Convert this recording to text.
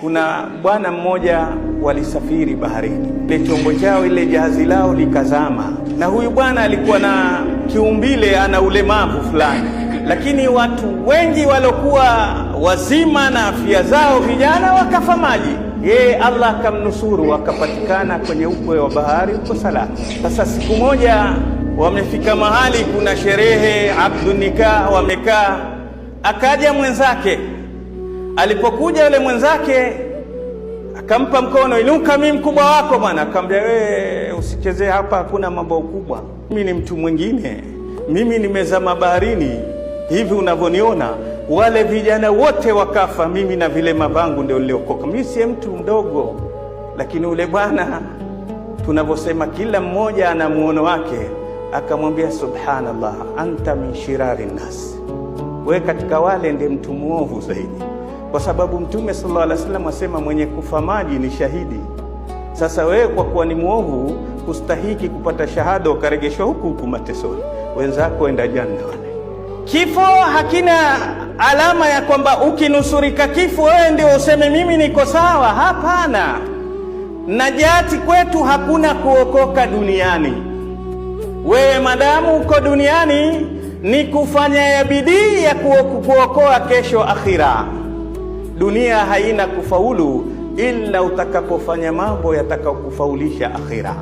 Kuna bwana mmoja walisafiri baharini, ile chombo chao, ile jahazi lao likazama, na huyu bwana alikuwa na kiumbile, ana ulemavu fulani, lakini watu wengi walokuwa wazima na afya zao vijana wakafa maji. Yeye Allah akamnusuru, akapatikana kwenye ukwe wa bahari uko salama. Sasa siku moja wamefika mahali kuna sherehe abdun nikah, wamekaa, akaja mwenzake. Alipokuja yule mwenzake akampa mkono, inuka, mimi mkubwa wako bwana. Akamwambia, wewe usichezee hapa, hakuna mambo makubwa, mimi ni mtu mwingine, mimi nimezama baharini hivi unavyoniona, wale vijana wote wakafa, mimi na vile mabangu ndio niliokoka, mimi si mtu mdogo. Lakini ule bwana, tunavyosema kila mmoja ana muono wake, akamwambia, subhanallah, anta min shirari nas, wewe katika wale ndiye mtu muovu zaidi, kwa sababu Mtume sallallahu alaihi wasallam asema mwenye kufa maji ni shahidi. Sasa wewe kwa kuwa ni muovu hustahiki kupata shahada, ukaregeshwa huku matesoni, wenzako enda janna wale. Kifo hakina alama ya kwamba ukinusurika kifo wewe ndio useme mimi niko sawa. Hapana, najati kwetu hakuna kuokoka duniani. Wewe madamu uko duniani ni kufanya ya bidii ya kuokoa kesho akhira. Dunia haina kufaulu ila utakapofanya mambo yatakayokufaulisha akhira.